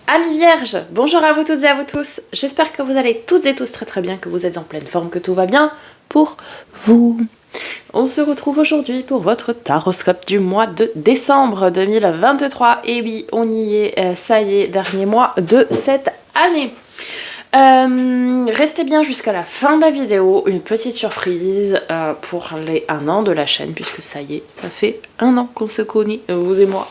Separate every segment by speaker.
Speaker 1: Amis vierges, bonjour à vous toutes et à vous tous. J'espère que vous allez toutes et tous très très bien, que vous êtes en pleine forme, que tout va bien pour vous. On se retrouve aujourd'hui pour votre taroscope du mois de décembre 2023. Et oui, on y est, ça y est, dernier mois de cette année. Restez bien jusqu'à la fin de la vidéo, une petite surprise pour les 1 an de la chaîne, puisque ça y est, ça fait 1 an qu'on se connaît, vous et moi.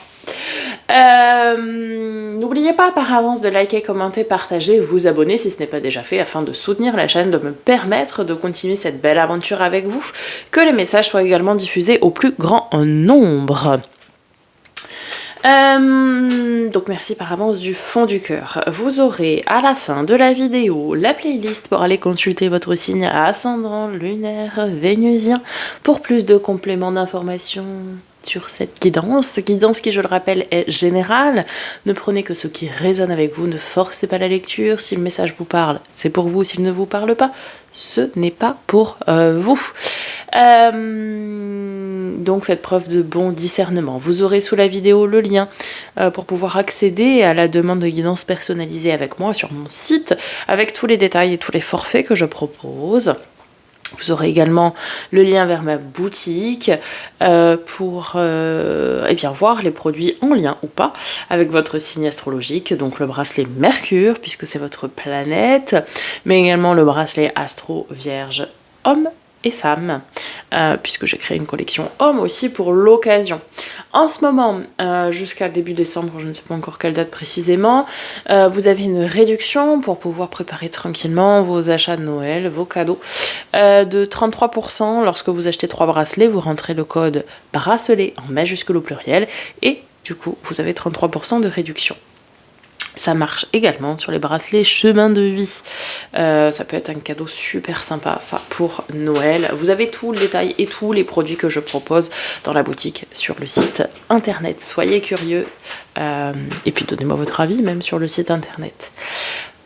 Speaker 1: N'oubliez pas par avance de liker, commenter, partager, vous abonner si ce n'est pas déjà fait afin de soutenir la chaîne, de me permettre de continuer cette belle aventure avec vous, que les messages soient également diffusés au plus grand nombre. Donc merci par avance du fond du cœur. Vous aurez à la fin de la vidéo la playlist pour aller consulter votre signe ascendant, lunaire, vénusien pour plus de compléments d'informations sur cette guidance qui, je le rappelle, est générale. Ne prenez que ce qui résonne avec vous, ne forcez pas la lecture. Si le message vous parle, c'est pour vous. S'il ne vous parle pas, ce n'est pas pour vous. Donc faites preuve de bon discernement. Vous aurez sous la vidéo le lien pour pouvoir accéder à la demande de guidance personnalisée avec moi sur mon site, avec tous les détails et tous les forfaits que je propose. Vous aurez également le lien vers ma boutique pour voir les produits en lien ou pas avec votre signe astrologique, donc le bracelet Mercure, puisque c'est votre planète, mais également le bracelet Astro Vierge Homme et femmes, puisque j'ai créé une collection homme aussi pour l'occasion. En ce moment, jusqu'à début décembre, je ne sais pas encore quelle date précisément, vous avez une réduction pour pouvoir préparer tranquillement vos achats de Noël, vos cadeaux, de 33%. Lorsque vous achetez 3 bracelets, vous rentrez le code bracelet en majuscule au pluriel et du coup, vous avez 33% de réduction. Ça marche également sur les bracelets chemin de vie. Ça peut être un cadeau super sympa, ça, pour Noël. Vous avez tout le détail et tous les produits que je propose dans la boutique sur le site internet. Soyez curieux et puis donnez-moi votre avis même sur le site internet.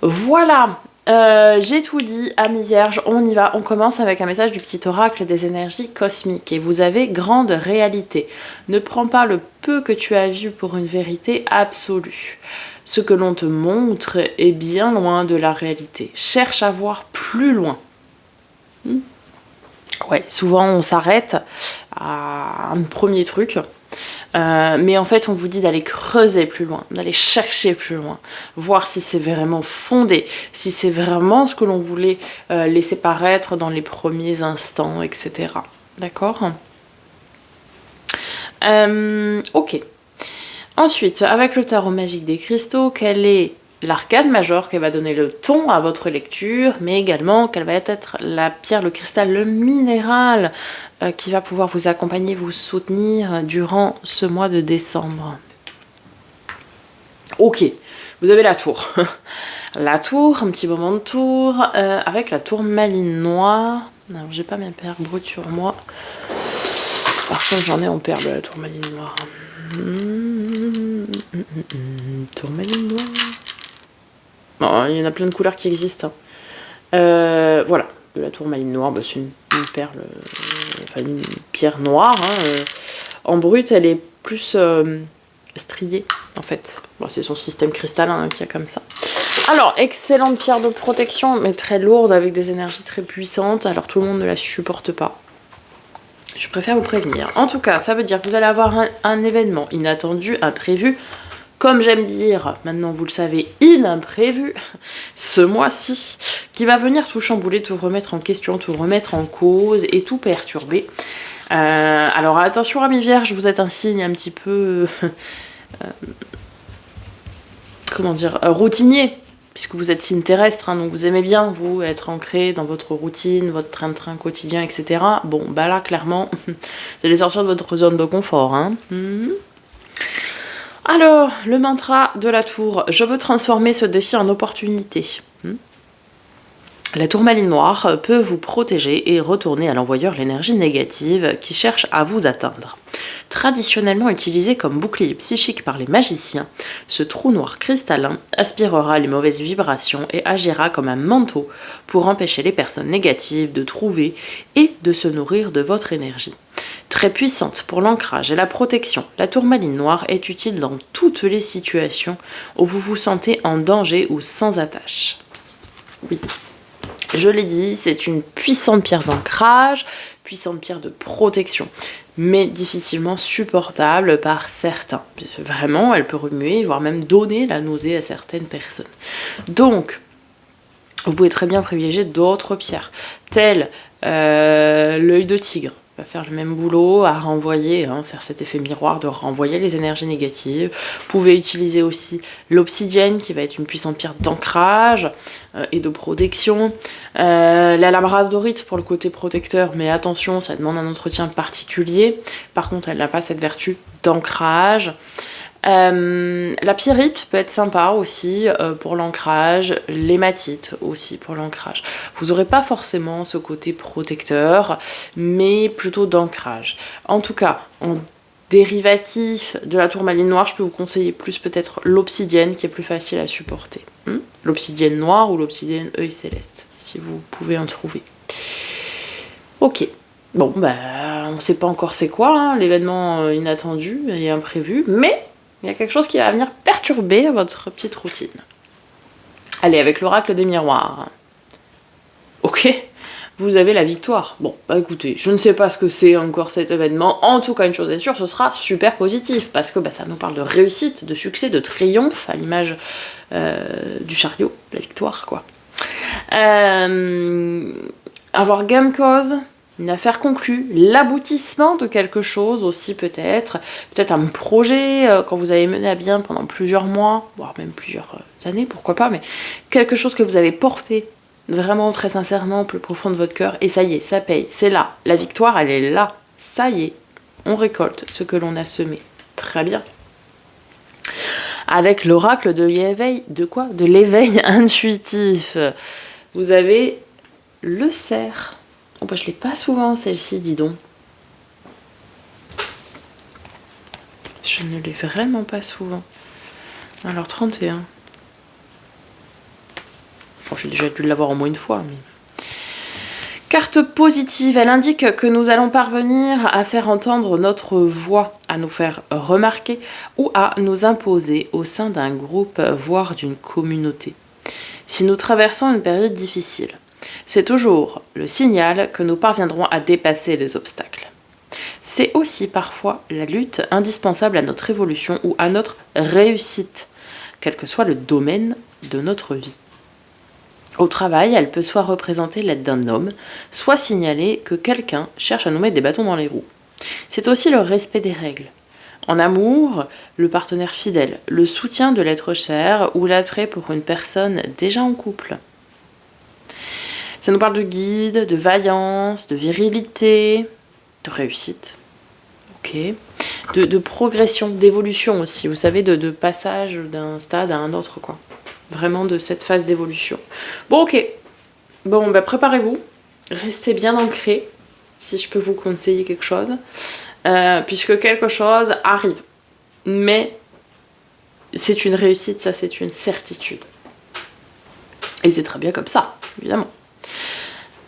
Speaker 1: Voilà, j'ai tout dit, amis vierges, on y va. On commence avec un message du petit oracle des énergies cosmiques. Et vous avez grande réalité. Ne prends pas le peu que tu as vu pour une vérité absolue. Ce que l'on te montre est bien loin de la réalité. Cherche à voir plus loin. Ouais, souvent on s'arrête à un premier truc. Mais en fait, on vous dit d'aller creuser plus loin, d'aller chercher plus loin, voir si c'est vraiment fondé, si c'est vraiment ce que l'on voulait laisser paraître dans les premiers instants, etc. D'accord ? Ok. Ensuite, avec le tarot magique des cristaux, quel est l'arcane major qui va donner le ton à votre lecture, mais également quelle va être la pierre, le cristal, le minéral qui va pouvoir vous accompagner, vous soutenir durant ce mois de décembre. Ok, vous avez la tour. La tour, un petit moment de tour, avec la tourmaline noire. Alors, j'ai pas mes perles brutes sur moi. Par contre, j'en ai en perles de la tourmaline noire. Tourmaline noire. Bon, il y en a plein de couleurs qui existent. Voilà, de la tourmaline noire, bah, c'est une perle, enfin une pierre noire. En brut, elle est plus striée, en fait. Bon, c'est son système cristallin qui a comme ça. Alors, excellente pierre de protection, mais très lourde, avec des énergies très puissantes. Alors, tout le monde ne la supporte pas. Je préfère vous prévenir. En tout cas, ça veut dire que vous allez avoir un événement inattendu, imprévu. Comme j'aime dire, maintenant vous le savez, inimprévu, ce mois-ci, qui va venir tout chambouler, tout remettre en question, tout remettre en cause et tout perturber. Alors attention, amis vierges, vous êtes un signe un petit peu... routinier, puisque vous êtes signe terrestre, hein, donc vous aimez bien, vous, être ancré dans votre routine, votre train-train quotidien, etc. Bon, bah là, clairement, vous allez sortir de votre zone de confort. Hein. Alors, le mantra de la tour, je veux transformer ce défi en opportunité. La tourmaline noire peut vous protéger et retourner à l'envoyeur l'énergie négative qui cherche à vous atteindre. Traditionnellement utilisé comme bouclier psychique par les magiciens, ce trou noir cristallin aspirera les mauvaises vibrations et agira comme un manteau pour empêcher les personnes négatives de trouver et de se nourrir de votre énergie. Très puissante pour l'ancrage et la protection, la tourmaline noire est utile dans toutes les situations où vous vous sentez en danger ou sans attache. Oui, je l'ai dit, c'est une puissante pierre d'ancrage, puissante pierre de protection, mais difficilement supportable par certains. Puisque vraiment, elle peut remuer, voire même donner la nausée à certaines personnes. Donc, vous pouvez très bien privilégier d'autres pierres, telles l'œil de tigre. Va faire le même boulot, à renvoyer, faire cet effet miroir de renvoyer les énergies négatives. Vous pouvez utiliser aussi l'obsidienne qui va être une puissante pierre d'ancrage et de protection. La labradorite pour le côté protecteur, mais attention, ça demande un entretien particulier. Par contre, elle n'a pas cette vertu d'ancrage. La pyrite peut être sympa aussi pour l'ancrage, l'hématite aussi pour l'ancrage. Vous n'aurez pas forcément ce côté protecteur, mais plutôt d'ancrage. En tout cas, en dérivatif de la tourmaline noire, je peux vous conseiller plus peut-être l'obsidienne qui est plus facile à supporter. L'obsidienne noire ou l'obsidienne œil céleste, si vous pouvez en trouver. Ok. Bon, on ne sait pas encore c'est quoi, l'événement inattendu et imprévu, mais il y a quelque chose qui va venir perturber votre petite routine. Allez, avec l'oracle des miroirs. Ok, vous avez la victoire. Bon, écoutez, je ne sais pas ce que c'est encore cet événement. En tout cas, une chose est sûre, ce sera super positif, parce que ça nous parle de réussite, de succès, de triomphe, à l'image du chariot, la victoire, quoi. Avoir gain de cause, une affaire conclue, l'aboutissement de quelque chose aussi peut-être un projet quand vous avez mené à bien pendant plusieurs mois, voire même plusieurs années, pourquoi pas, mais quelque chose que vous avez porté vraiment très sincèrement au plus profond de votre cœur, et ça y est, ça paye, c'est là, la victoire elle est là, ça y est, on récolte ce que l'on a semé, très bien. Avec l'oracle de l'éveil, de l'éveil intuitif, vous avez le cerf. Oh je l'ai pas souvent celle-ci, dis donc. Je ne l'ai vraiment pas souvent. Alors 31. Bon, j'ai déjà dû l'avoir au moins une fois. Mais... Carte positive, elle indique que nous allons parvenir à faire entendre notre voix, à nous faire remarquer ou à nous imposer au sein d'un groupe, voire d'une communauté. Si nous traversons une période difficile, c'est toujours le signal que nous parviendrons à dépasser les obstacles. C'est aussi parfois la lutte indispensable à notre évolution ou à notre réussite, quel que soit le domaine de notre vie. Au travail, elle peut soit représenter l'aide d'un homme, soit signaler que quelqu'un cherche à nous mettre des bâtons dans les roues. C'est aussi le respect des règles. En amour, le partenaire fidèle, le soutien de l'être cher ou l'attrait pour une personne déjà en couple. Ça nous parle de guide, de vaillance, de virilité, de réussite, ok, de progression, d'évolution aussi, vous savez, de passage d'un stade à un autre, quoi. Vraiment de cette phase d'évolution. Bon, ok, bon, préparez-vous, restez bien ancrés, si je peux vous conseiller quelque chose, puisque quelque chose arrive, mais c'est une réussite, ça c'est une certitude. Et c'est très bien comme ça, évidemment.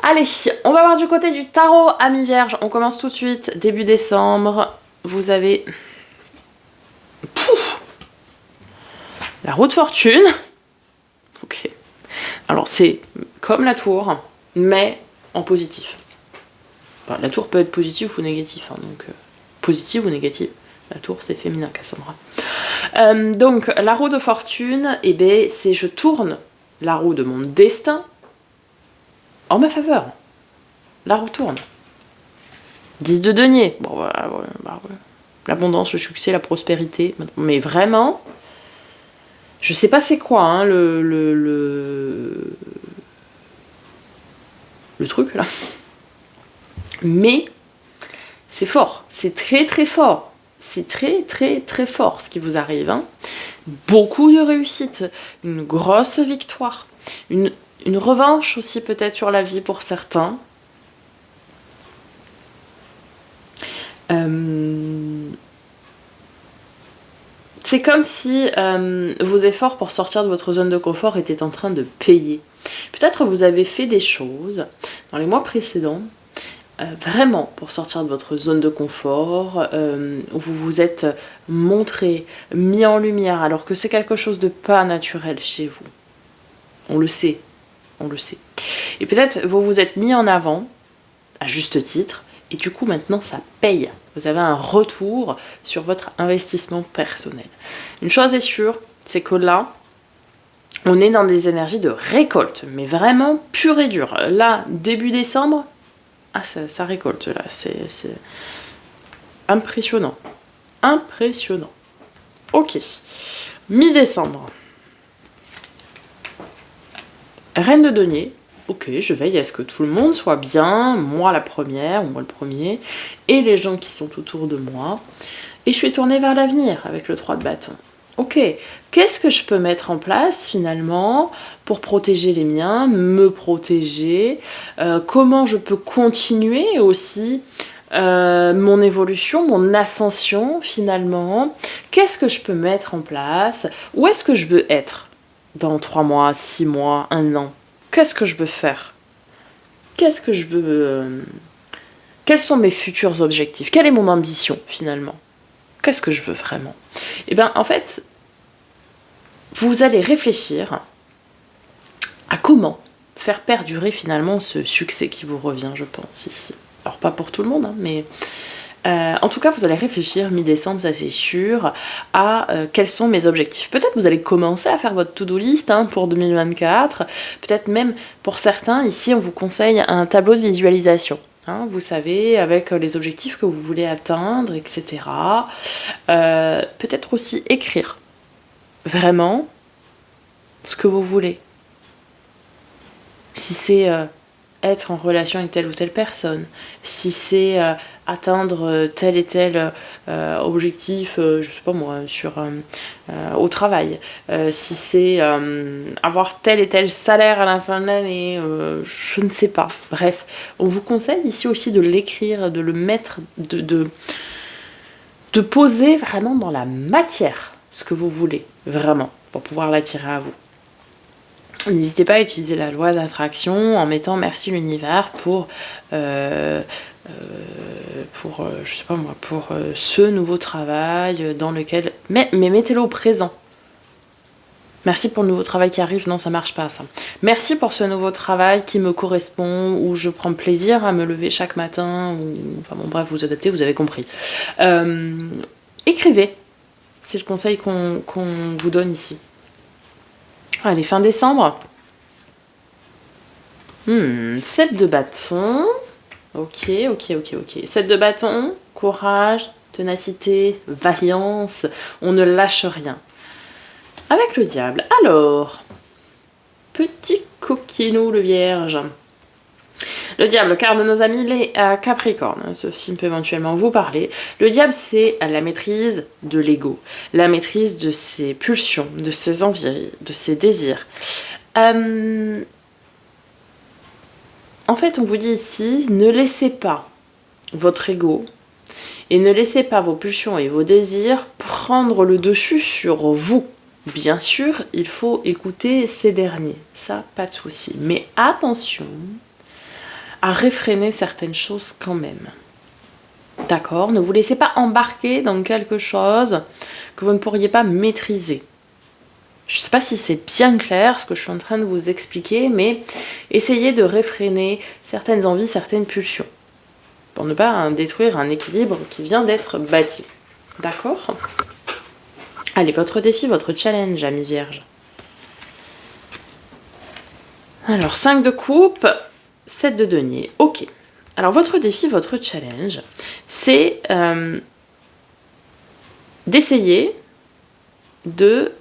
Speaker 1: Allez, on va voir du côté du tarot, amis vierges. On commence tout de suite, début décembre. Vous avez... la roue de fortune. Ok. Alors c'est comme la tour, mais en positif. Enfin, la tour peut être positive ou négative, donc positive ou négative. La tour c'est féminin, Cassandra. Donc la roue de fortune, c'est je tourne la roue de mon destin en ma faveur. La roue tourne. 10 de denier. Bon, voilà. L'abondance, le succès, la prospérité. Mais vraiment, je sais pas c'est quoi le truc là. Mais c'est fort. C'est très très fort. C'est très très très fort ce qui vous arrive. Beaucoup de réussite. Une grosse victoire. Une revanche aussi peut-être sur la vie pour certains. C'est comme si vos efforts pour sortir de votre zone de confort étaient en train de payer. Peut-être vous avez fait des choses dans les mois précédents, vraiment pour sortir de votre zone de confort, où vous vous êtes montré, mis en lumière, alors que c'est quelque chose de pas naturel chez vous. On le sait, on le sait. Et peut-être vous vous êtes mis en avant, à juste titre, et du coup maintenant ça paye. Vous avez un retour sur votre investissement personnel. Une chose est sûre, c'est que là, on est dans des énergies de récolte, mais vraiment pure et dure. Là, début décembre, ça récolte là, c'est impressionnant. Impressionnant. Ok, mi-décembre. Reine de denier. Ok, je veille à ce que tout le monde soit bien, moi la première, ou moi le premier, et les gens qui sont autour de moi. Et je suis tournée vers l'avenir avec le 3 de bâton. Ok, qu'est-ce que je peux mettre en place finalement pour protéger les miens, me protéger, comment je peux continuer aussi mon évolution, mon ascension finalement, qu'est-ce que je peux mettre en place, où est-ce que je veux être dans 3 mois, 6 mois, 1 an. Qu'est-ce que je veux faire? Qu'est-ce que je veux... Quels sont mes futurs objectifs? Quelle est mon ambition, finalement? Qu'est-ce que je veux vraiment? Eh bien, en fait, vous allez réfléchir à comment faire perdurer, finalement, ce succès qui vous revient, je pense, ici. Alors, pas pour tout le monde, hein, mais... en tout cas, vous allez réfléchir, mi-décembre, ça c'est sûr, à quels sont mes objectifs. Peut-être vous allez commencer à faire votre to-do list pour 2024. Peut-être même, pour certains, ici, on vous conseille un tableau de visualisation. Vous savez, avec les objectifs que vous voulez atteindre, etc. Peut-être aussi écrire vraiment ce que vous voulez. Si c'est... être en relation avec telle ou telle personne, si c'est atteindre tel et tel objectif, je sais pas moi, au travail, si c'est avoir tel et tel salaire à la fin de l'année, je ne sais pas. Bref, on vous conseille ici aussi de l'écrire, de le mettre, de poser vraiment dans la matière ce que vous voulez, vraiment, pour pouvoir l'attirer à vous. N'hésitez pas à utiliser la loi d'attraction en mettant merci l'univers pour je sais pas moi, pour ce nouveau travail dans lequel... Mais mettez-le au présent. Merci pour le nouveau travail qui arrive. Non, ça marche pas, ça. Merci pour ce nouveau travail qui me correspond, où je prends plaisir à me lever chaque matin, ou... Enfin bon, bref, vous adaptez, vous avez compris. Écrivez. C'est le conseil qu'on vous donne ici. Allez, fin décembre. 7 de bâton. Ok. 7 de bâton, courage, ténacité, vaillance. On ne lâche rien. Avec le diable. Alors, petit coquinou le vierge. Le diable, car de nos amis les Capricornes, ceci peut éventuellement vous parler. Le diable, c'est la maîtrise de l'ego, la maîtrise de ses pulsions, de ses envies, de ses désirs. En fait, on vous dit ici, ne laissez pas votre ego et ne laissez pas vos pulsions et vos désirs prendre le dessus sur vous. Bien sûr, il faut écouter ces derniers, ça, pas de souci. Mais attention à réfréner certaines choses quand même. D'accord? Ne vous laissez pas embarquer dans quelque chose que vous ne pourriez pas maîtriser. Je ne sais pas si c'est bien clair ce que je suis en train de vous expliquer, mais essayez de réfréner certaines envies, certaines pulsions, pour ne pas détruire un équilibre qui vient d'être bâti. D'accord? Allez, votre défi, votre challenge, amis vierges. Alors, 5 de coupe, 7 de denier. Ok. Alors, votre défi, votre challenge, c'est d'essayer de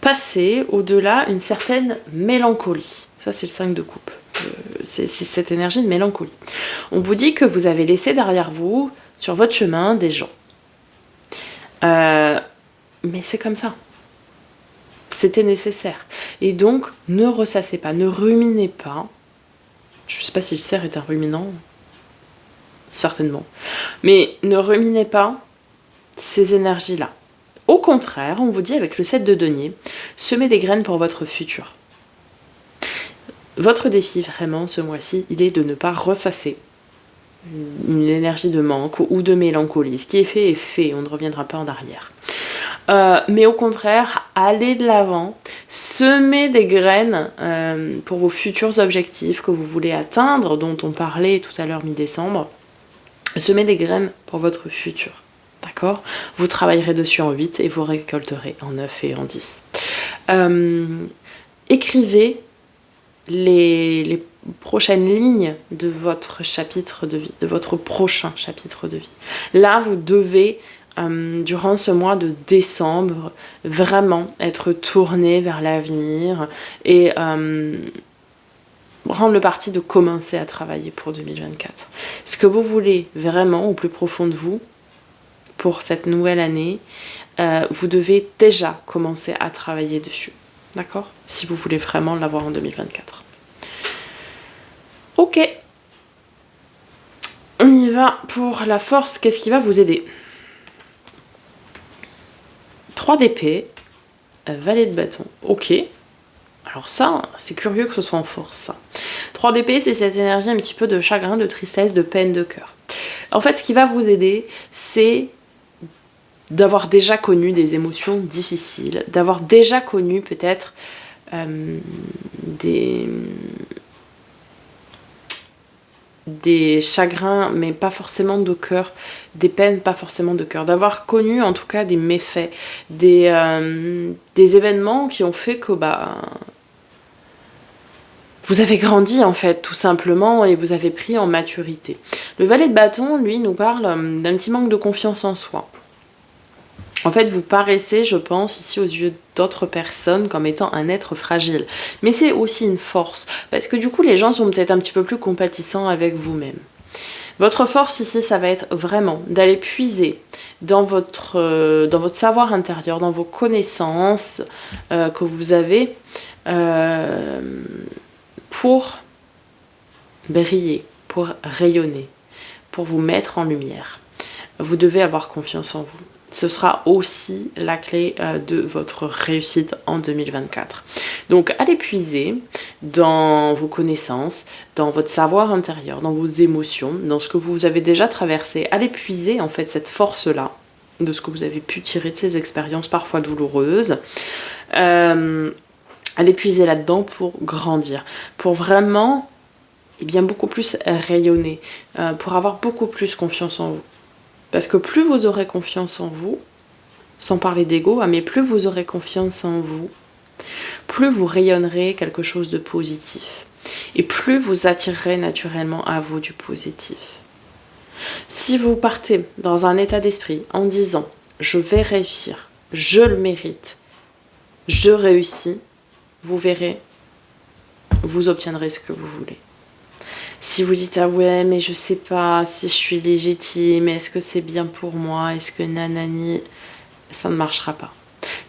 Speaker 1: passer au-delà une certaine mélancolie. Ça, c'est le 5 de coupe. C'est cette énergie de mélancolie. On vous dit que vous avez laissé derrière vous, sur votre chemin, des gens. Mais c'est comme ça. C'était nécessaire. Et donc, ne ressassez pas, ne ruminez pas. Je ne sais pas si le cerf est un ruminant. Certainement. Mais ne ruminez pas ces énergies-là. Au contraire, on vous dit avec le 7 de denier, semez des graines pour votre futur. Votre défi vraiment ce mois-ci, il est de ne pas ressasser une énergie de manque ou de mélancolie. Ce qui est fait, on ne reviendra pas en arrière. Mais au contraire, allez de l'avant, semez des graines pour vos futurs objectifs que vous voulez atteindre, dont on parlait tout à l'heure mi-décembre. Semez des graines pour votre futur, d'accord? Vous travaillerez dessus en 8 et vous récolterez en 9 et en 10. Écrivez les prochaines lignes de votre chapitre de vie, de votre prochain chapitre de vie. Là, vous devez durant ce mois de décembre, vraiment être tourné vers l'avenir et prendre le parti de commencer à travailler pour 2024. Ce que vous voulez vraiment au plus profond de vous pour cette nouvelle année, vous devez déjà commencer à travailler dessus. D'accord? Si vous voulez vraiment l'avoir en 2024. Ok. On y va pour la force. Qu'est-ce qui va vous aider? 3 d'épée, valet de bâton, ok. Alors ça, c'est curieux que ce soit en force, ça. 3 d'épée, c'est cette énergie un petit peu de chagrin, de tristesse, de peine de cœur. En fait, ce qui va vous aider, c'est d'avoir déjà connu des émotions difficiles, d'avoir déjà connu peut-être des chagrins, mais pas forcément de cœur, des peines, pas forcément de cœur, d'avoir connu en tout cas des méfaits, des événements qui ont fait que vous avez grandi en fait, tout simplement, et vous avez pris en maturité. Le valet de bâton, lui, nous parle d'un petit manque de confiance en soi. En fait, vous paraissez, je pense, ici aux yeux d'autres personnes comme étant un être fragile. Mais c'est aussi une force, parce que du coup, les gens sont peut-être un petit peu plus compatissants avec vous-même. Votre force ici, ça va être vraiment d'aller puiser dans votre savoir intérieur, dans vos connaissances que vous avez pour briller, pour rayonner, pour vous mettre en lumière. Vous devez avoir confiance en vous. Ce sera aussi la clé de votre réussite en 2024. Donc, allez puiser dans vos connaissances, dans votre savoir intérieur, dans vos émotions, dans ce que vous avez déjà traversé. Allez puiser, en fait, cette force-là, de ce que vous avez pu tirer de ces expériences parfois douloureuses. Allez puiser là-dedans pour grandir, pour vraiment, beaucoup plus rayonner, pour avoir beaucoup plus confiance en vous. Parce que plus vous aurez confiance en vous, sans parler d'ego, mais plus vous aurez confiance en vous, plus vous rayonnerez quelque chose de positif. Et plus vous attirerez naturellement à vous du positif. Si vous partez dans un état d'esprit en disant « je vais réussir, je le mérite, je réussis », vous verrez, vous obtiendrez ce que vous voulez. Si vous dites « ah ouais, mais je sais pas si je suis légitime, est-ce que c'est bien pour moi, est-ce que nanani », ça ne marchera pas.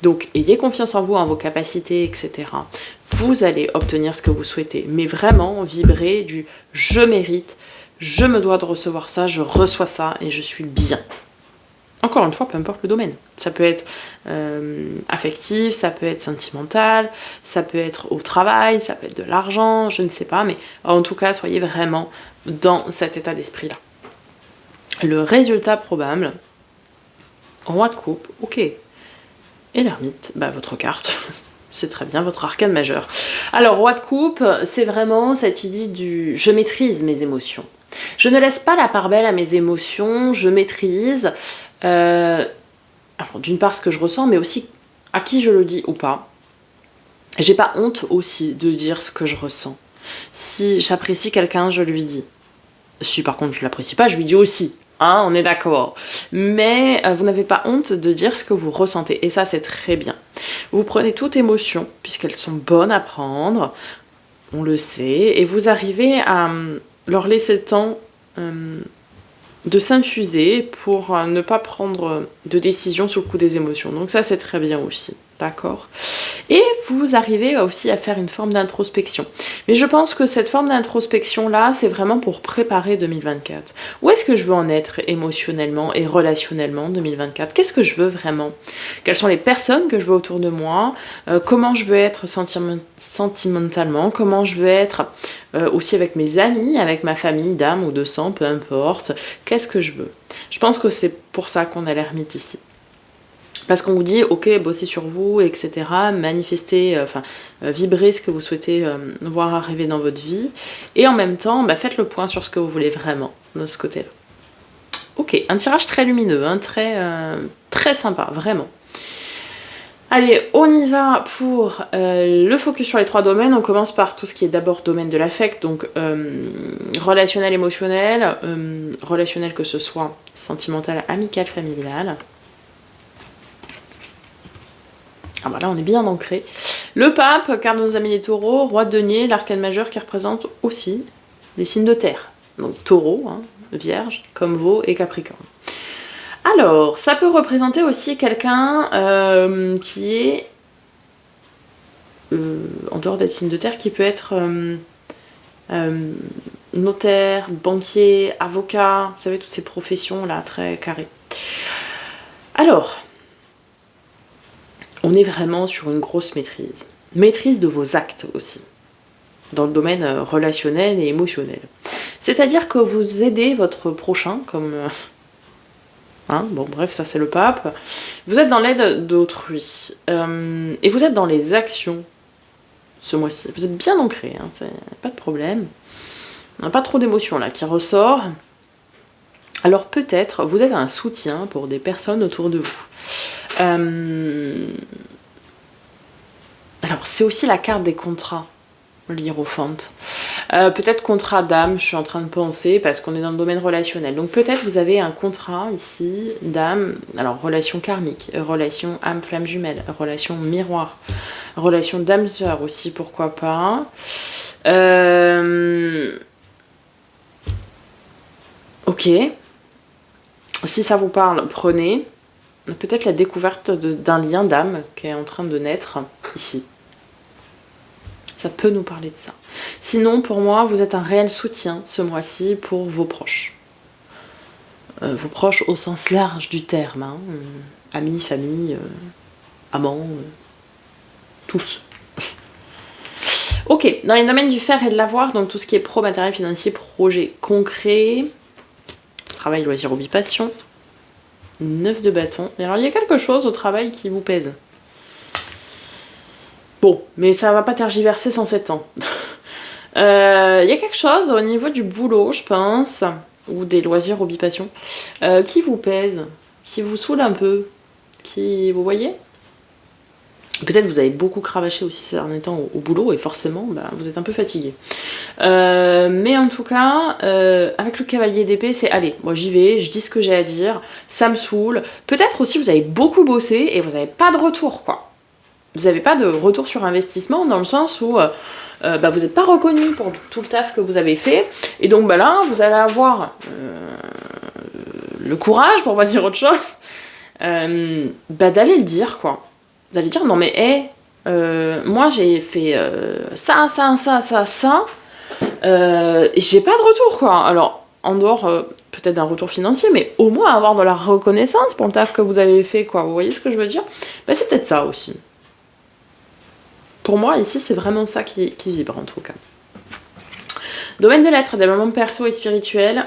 Speaker 1: Donc, ayez confiance en vous, en vos capacités, etc. Vous allez obtenir ce que vous souhaitez. Mais vraiment, vibrez du « je mérite, je me dois de recevoir ça, je reçois ça et je suis bien ». Encore une fois, peu importe le domaine. Ça peut être affectif, ça peut être sentimental, ça peut être au travail, ça peut être de l'argent, je ne sais pas, mais en tout cas, soyez vraiment dans cet état d'esprit-là. Le résultat probable, roi de coupe, ok. Et l'ermite, votre carte, c'est très bien, votre arcane majeur. Alors, roi de coupe, c'est vraiment cette idée du « je maîtrise mes émotions ». Je ne laisse pas la part belle à mes émotions, je maîtrise... alors d'une part ce que je ressens, mais aussi à qui je le dis ou pas. J'ai pas honte aussi de dire ce que je ressens. Si j'apprécie quelqu'un, je lui dis. Si par contre je l'apprécie pas, je lui dis aussi. Hein, on est d'accord. Mais vous n'avez pas honte de dire ce que vous ressentez. Et ça, c'est très bien. Vous prenez toute émotion, puisqu'elles sont bonnes à prendre, on le sait, et vous arrivez à leur laisser le temps de s'infuser pour ne pas prendre de décision sous le coup des émotions. Donc ça, c'est très bien aussi, d'accord? Et vous arrivez aussi à faire une forme d'introspection. Mais je pense que cette forme d'introspection-là, c'est vraiment pour préparer 2024. Où est-ce que je veux en être émotionnellement et relationnellement en 2024? Qu'est-ce que je veux vraiment? Quelles sont les personnes que je veux autour de moi? Comment je veux être sentimentalement? Comment je veux être aussi avec mes amis, avec ma famille d'âme ou de sang, peu importe. Qu'est-ce que je veux? Je pense que c'est pour ça qu'on a l'ermite ici. Parce qu'on vous dit, ok, bossez sur vous, etc. Manifestez, vibrez ce que vous souhaitez voir arriver dans votre vie. Et en même temps, faites le point sur ce que vous voulez vraiment de ce côté-là. Ok, un tirage très lumineux, hein, très sympa, vraiment. Allez, on y va pour le focus sur les 3 domaines. On commence par tout ce qui est d'abord domaine de l'affect, donc relationnel, émotionnel, relationnel que ce soit sentimental, amical, familial. Ah bah là on est bien ancré. Le pape, carte de nos amis les taureaux, roi de denier, l'arcane majeur qui représente aussi les signes de terre. Donc taureau, hein, vierge, comme veau et capricorne. Alors, ça peut représenter aussi quelqu'un qui est, en dehors des signes de terre, qui peut être notaire, banquier, avocat, vous savez, toutes ces professions-là, très carrées. Alors, on est vraiment sur une grosse maîtrise. Maîtrise de vos actes aussi, dans le domaine relationnel et émotionnel. C'est-à-dire que vous aidez votre prochain, comme... bon, bref, ça c'est le pape. Vous êtes dans l'aide d'autrui. Et vous êtes dans les actions ce mois-ci. Vous êtes bien ancré, hein, pas de problème. On n'a pas trop d'émotion là qui ressort. Alors peut-être, vous êtes un soutien pour des personnes autour de vous. Alors c'est aussi la carte des contrats, l'hiérophante. Peut-être contrat d'âme, je suis en train de penser, parce qu'on est dans le domaine relationnel. Donc peut-être vous avez un contrat ici d'âme, alors relation karmique, relation âme-flamme jumelle, relation miroir, relation d'âme-sœur aussi, pourquoi pas. Ok. Si ça vous parle, prenez. Peut-être la découverte d'un lien d'âme qui est en train de naître ici. Ça peut nous parler de ça. Sinon, pour moi, vous êtes un réel soutien ce mois-ci pour vos proches. Vos proches au sens large du terme. Hein. Amis, famille, amants, tous. Ok, dans les domaines du faire et de l'avoir, donc tout ce qui est pro, matériel, financier, projet concret, travail, loisir, hobby, passion, 9 de bâton. Et alors, il y a quelque chose au travail qui vous pèse. Bon, mais ça va pas tergiverser sans 7 ans. Il y a quelque chose au niveau du boulot, je pense, ou des loisirs, hobby, passion, qui vous pèse, qui vous saoule un peu, qui, vous voyez? Peut-être vous avez beaucoup cravaché aussi ces derniers temps au boulot et forcément vous êtes un peu fatigué. Mais en tout cas, avec le cavalier d'épée, c'est allez, moi j'y vais, je dis ce que j'ai à dire, ça me saoule. Peut-être aussi vous avez beaucoup bossé et vous n'avez pas de retour, quoi. Vous n'avez pas de retour sur investissement dans le sens où vous n'êtes pas reconnu pour tout le taf que vous avez fait. Et donc là, vous allez avoir le courage, pour pas dire autre chose, d'aller le dire, quoi. Vous allez dire, non mais moi j'ai fait ça, et j'ai pas de retour, quoi. Alors, en dehors peut-être d'un retour financier, mais au moins avoir de la reconnaissance pour le taf que vous avez fait, quoi. Vous voyez ce que je veux dire? C'est peut-être ça aussi. Pour moi, ici, c'est vraiment ça qui vibre, en tout cas. Domaine de l'être, développement perso et spirituel.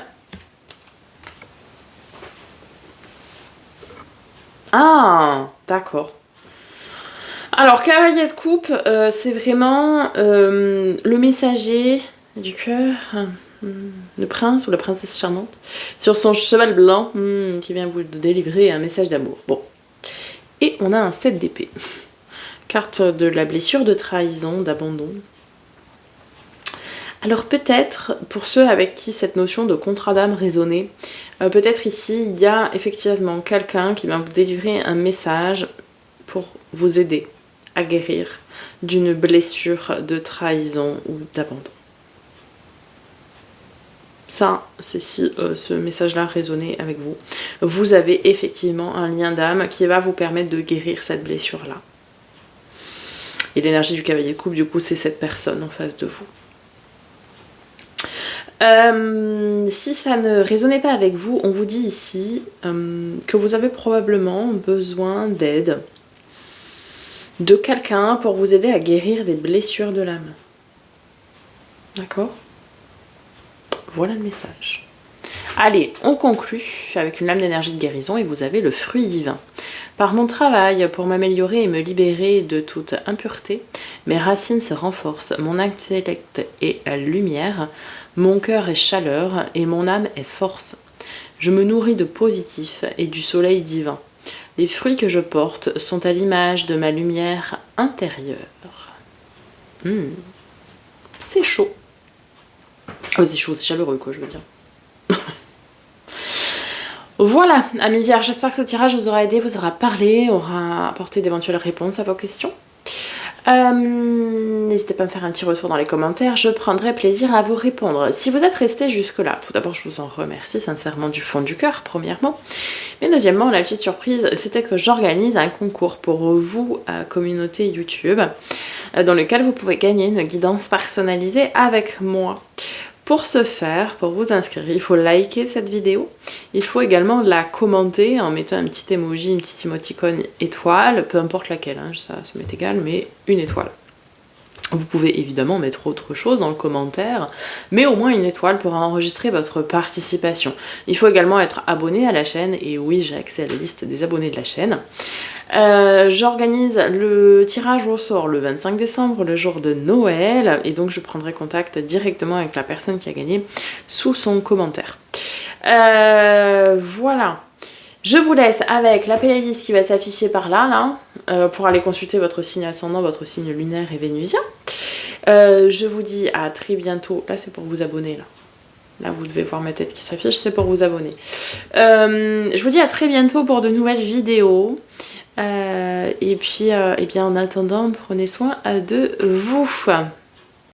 Speaker 1: Ah, d'accord. Alors, cavalier de coupe, c'est vraiment le messager du cœur, le prince ou la princesse charmante, sur son cheval blanc, qui vient vous délivrer un message d'amour. Bon. Et on a un 7 d'épée. Carte de la blessure, de trahison, d'abandon. Alors peut-être, pour ceux avec qui cette notion de contrat d'âme résonnait, peut-être ici, il y a effectivement quelqu'un qui va vous délivrer un message pour vous aider à guérir d'une blessure de trahison ou d'abandon. Ça, c'est si ce message-là résonnait avec vous. Vous avez effectivement un lien d'âme qui va vous permettre de guérir cette blessure-là. Et l'énergie du cavalier de coupe, du coup, c'est cette personne en face de vous. Si ça ne résonnait pas avec vous, on vous dit ici que vous avez probablement besoin d'aide de quelqu'un pour vous aider à guérir des blessures de l'âme. D'accord? Voilà le message. Allez, on conclut avec une lame d'énergie de guérison et vous avez le fruit divin. Par mon travail pour m'améliorer et me libérer de toute impureté, mes racines se renforcent, mon intellect est lumière, mon cœur est chaleur et mon âme est force. Je me nourris de positif et du soleil divin. Les fruits que je porte sont à l'image de ma lumière intérieure. C'est chaud. Oh, c'est chaud, c'est chaleureux quoi, je veux dire. Voilà, amis vierges, j'espère que ce tirage vous aura aidé, vous aura parlé, aura apporté d'éventuelles réponses à vos questions. N'hésitez pas à me faire un petit retour dans les commentaires, je prendrai plaisir à vous répondre. Si vous êtes resté jusque-là, tout d'abord je vous en remercie sincèrement du fond du cœur, premièrement. Mais deuxièmement, la petite surprise, c'était que j'organise un concours pour vous, communauté YouTube, dans lequel vous pouvez gagner une guidance personnalisée avec moi. Pour ce faire, pour vous inscrire, il faut liker cette vidéo. Il faut également la commenter en mettant un petit emoji, une petite émoticône étoile, peu importe laquelle, hein, ça m'est égal, mais une étoile. Vous pouvez évidemment mettre autre chose dans le commentaire, mais au moins une étoile pour enregistrer votre participation. Il faut également être abonné à la chaîne, et oui, j'ai accès à la liste des abonnés de la chaîne. J'organise le tirage au sort le 25 décembre, le jour de Noël, et donc je prendrai contact directement avec la personne qui a gagné sous son commentaire. Voilà. Je vous laisse avec la playlist qui va s'afficher par là, pour aller consulter votre signe ascendant, votre signe lunaire et vénusien. Je vous dis à très bientôt. Là, c'est pour vous abonner, là. Là, vous devez voir ma tête qui s'affiche, c'est pour vous abonner. Je vous dis à très bientôt pour de nouvelles vidéos. Et puis, en attendant, prenez soin de vous.